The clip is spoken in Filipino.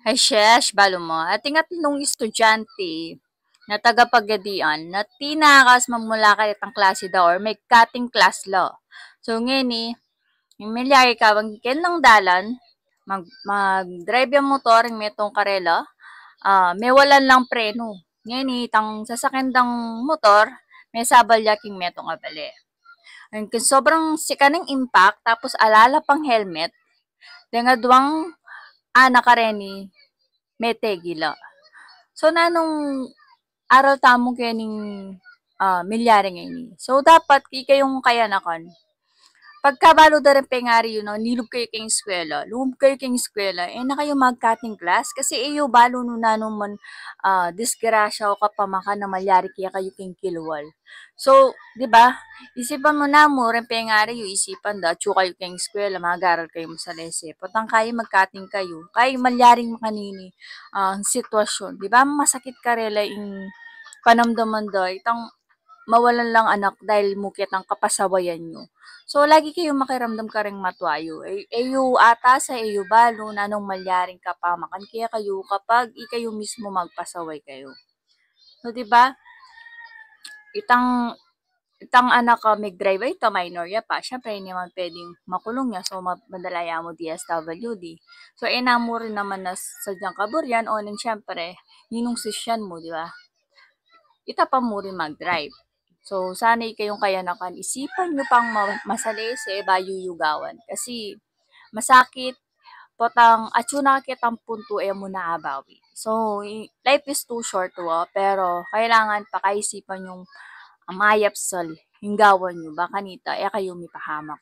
Ay shesh, balo mo. At ingat nung estudyante na tagapagadian na tinakas magmula ka itang klase daw or may cutting class law. So ngayon yung milyari ka, wag ken ng dalan, mag-drive yung motor, yung metong karela, may walan lang preno. Ngayon itang sasakyan dang motor, may sabal yaking metong abale. Ang kung sobrang sika ng impact, tapos alala pang helmet, nga duwang anak ka rin mete gila. So, nanong aral tamo kening milyari ngayon. So, dapat kayong kayanakan. Pagkabalo da rin pengari yun, no, nilog kayo kayong eskwela, lumub kayo kayong eskwela, na kayo mag-cutting class, kasi iyo balo no na naman disgrasya o kapamaka na malyari kaya kayo kayong kilwal. So, di ba, isipan mo na mo, rin pengari yung isipan da, tsu kayo kayong eskwela, mag-aral kayo mo sa lese, patang kayo mag-cutting kayo, kayo malyaring makanini sitwasyon, di ba, masakit ka rela yung panamdaman da, itang mawalan lang anak dahil mukit ang kapasawayan nyo. So, lagi kayong makiramdam ka rin matwayo. Eyo ata sa eyo balo na nung malyaring kapamakan kaya kayo kapag ikayo mismo magpasaway kayo. So, di ba? Itang anak ka mag-drive ay ito, minor ya pa. Siyempre, hindi naman pwedeng makulong niya. So, madalaya mo DSWD. So, mo rin naman na sadyang kaburyan o nang siyempre, ninong sisyan mo, di ba? Itapa mo rin mag-drive. So, sana'y kayong kayanakan, isipan nyo pang masalese, bayuyugawan. Kasi, masakit, potang, atyo nakakitang punto, mo na abawi. So, life is too short, pero, kailangan pakaisipan yung mayapsal, hinggawan nyo, baka nita, kayo may pahamak.